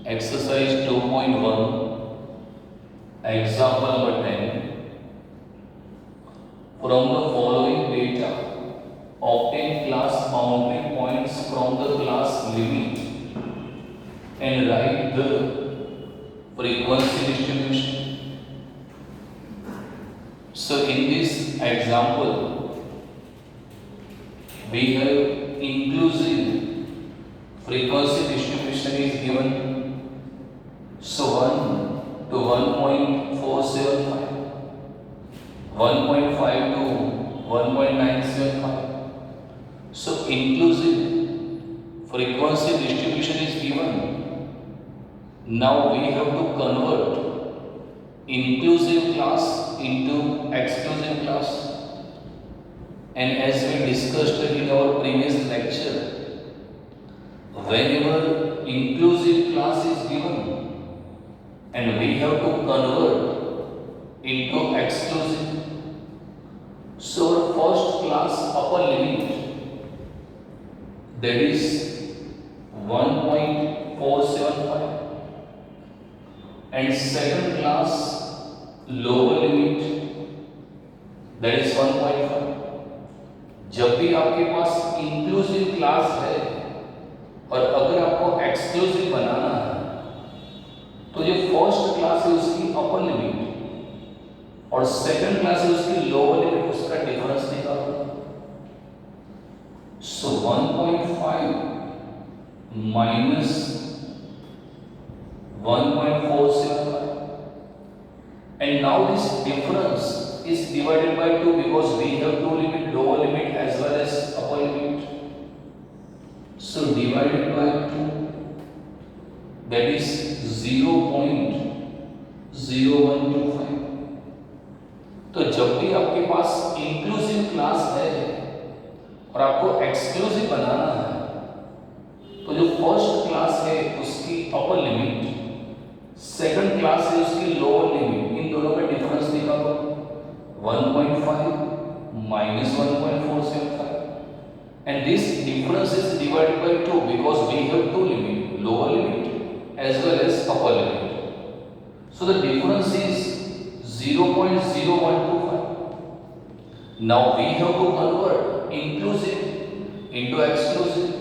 Exercise 2.1, example number 10. From the following data, obtain class boundary points from the class limit and write the frequency distribution. So in this example, we have inclusive frequency distribution is given. So 1 to 1.475, 1.5 to 1.975. So inclusive frequency distribution is given. Now we have to convert inclusive class into exclusive class. And as we discussed in our previous lecture, whenever inclusive class is given and we have to convert into exclusive, so our first class upper limit, that is 1.475, and second class lower limit, that is 1.5. जब भी आपके पास inclusive class है और अगर आपको exclusive बनाना है तो जो फर्स्ट क्लास है उसकी अपर लिमिट और सेकंड क्लास है उसकी लोअर लिमिट, उसका डिफरेंस निकालो. सो 1.5 minus 1.475, and now this difference is divided by 2 because we have two limit, lower limit as well as upper limit. So divided by 2, that is 0.0125. तो जब भी आपके पास inclusive class है और आपको एक्सक्लूसिव बनाना है तो जो फर्स्ट क्लास है उसकी अपर लिमिट, सेकंड क्लास है उसकी लोअर लिमिट, इन दोनों का डिफरेंस निकालो. 1.5 minus 1.475, and this difference is divided by 2 because we have two limit, lower limit as well as upper limit. So the difference is 0.0125. Now we have to convert inclusive into exclusive.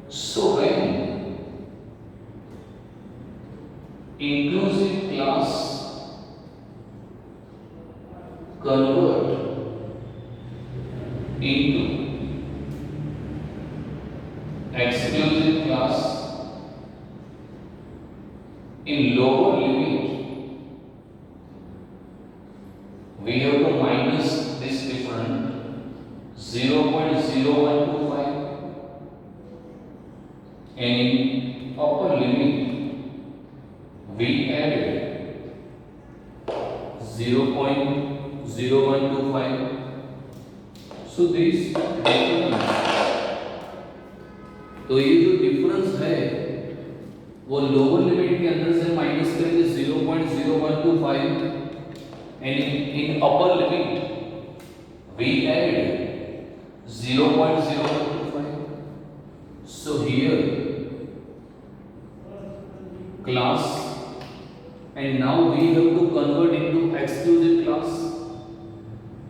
So when inclusive class convert into exclusive class in lower limit, we have to minus this difference 0.0125, and in upper limit we add 0.0125. So this difference, तो ये जो difference है वो lower limit के अंदर से minus करेंगे 0.0125, and in upper limit we add 0.0125. So here class, and now we have to convert into exclusive class.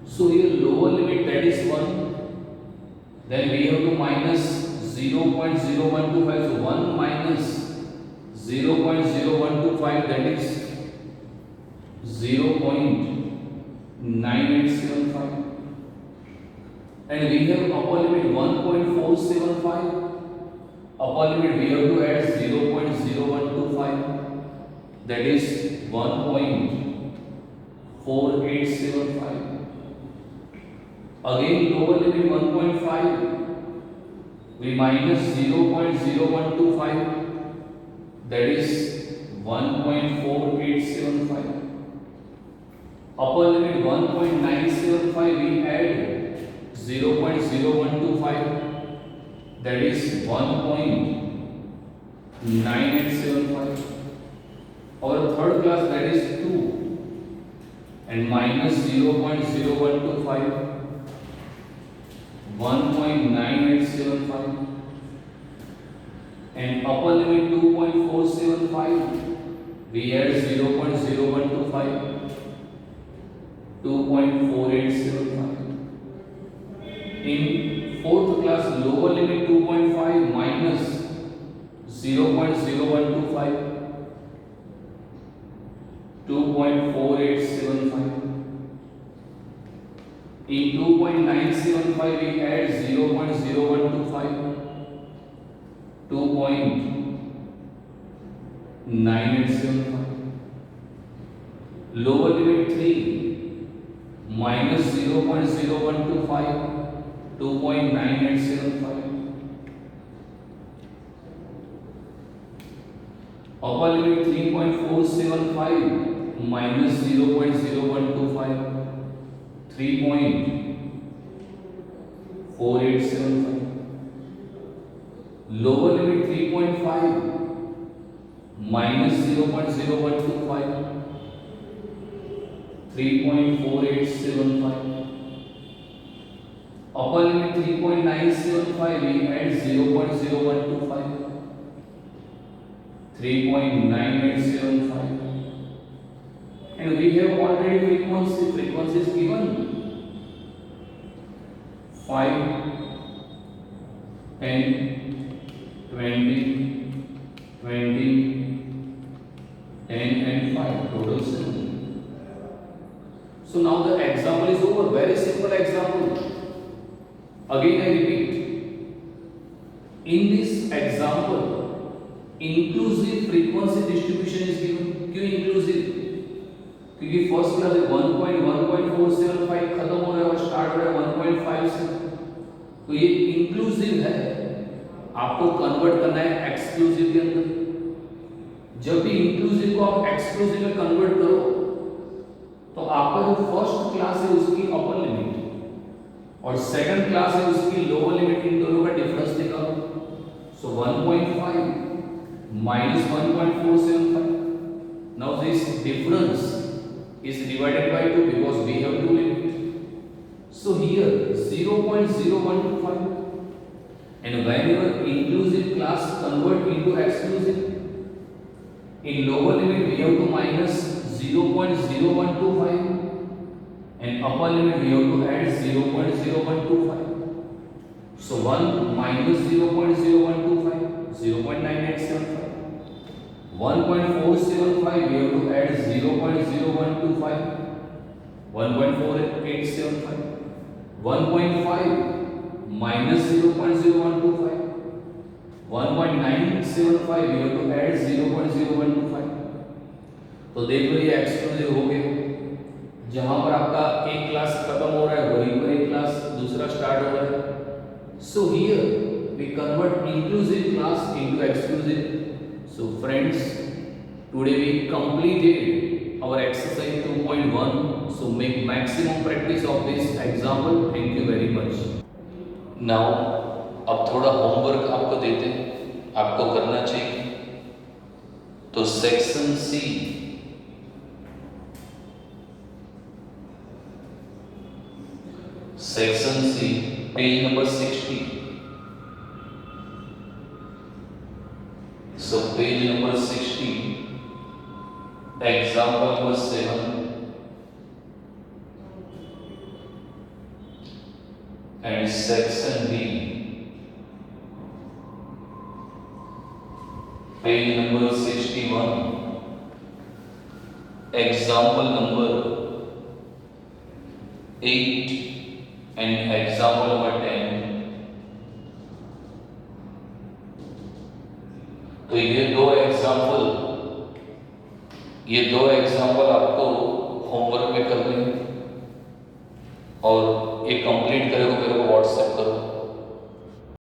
So here lower limit, that is 1, then we have to minus 0.0125, so 1 minus 0.0125, that is 0.9875, and we have upper limit 1.475, upper limit we have to add 0.0125, that is 1.4875. Again lower limit 1.5, we minus 0.0125, that is 1.4875. Upper limit 1.975, we add 0.0125, that is 1.9875. Our third class, that is 2, and minus 0.0125, 1.9875, and upper limit 2.5, we add 0.0125, 2.4875. In fourth class, lower limit 2.5 minus 0.0125, 2.4875. In 2.975 we add 0.0125, 2.9875. Lower limit 3 minus 0.0125, 2.9875. Upper limit 3.475 minus 0.0125, 3.4875. Lower limit 3.5 minus 0.0125, 3.4875. Upper limit 3.975, we add 0.0125, 3.9875. And we have already frequencies given 5, 10, 20, 20, 10 and 5, total 7. So now the example is over. Very simple example. Again I repeat. In this example, inclusive frequency distribution is given. क्यों inclusive? क्योंकि first class में 1.1.475 खत्म हो रहा है और start हो रहा है 1.5 से, तो ये इंक्लूसिव है। आपको कन्वर्ट करना है एक्सक्लूसिव के अंदर। जब भी इंक्लूसिव को आप एक्सक्लूसिव में कन्वर्ट करो तो आपका जो फर्स्ट क्लास है उसकी अपर लिमिट और सेकंड क्लास है उसकी लोअर लिमिट, इन दोनों का डिफरेंस निकालो। सो 1.5 minus 1.475. Now this difference is divided by 2 because we have two limits. So here 0.0125, and whenever inclusive class convert into exclusive, in lower limit we have to minus 0.0125 and upper limit we have to add 0.0125. So 1 minus 0.0125, 0.9875. 1.475 we have to add 0.0125, 1.4875. 1.5 minus 0.0125, 1.975 we have to add 0.0125. तो देख लो ये exclusive हो गए। जहां पर आपका एक class खत्म हो रहा है वहीं पर एक क्लास दूसरा स्टार्ट हो रहा है। So here we convert inclusive class into exclusive. So friends, today we completed our exercise 2.1. So make maximum practice of this example. Thank you very much. Now अब थोड़ा होमवर्क आपको देते हैं, आपको करना चाहिए। तो section C, page number 60. So page number 60, example number 7, and section D, page number 61, example number 8 and example number 10. तो ये दो एग्जाम्पल आपको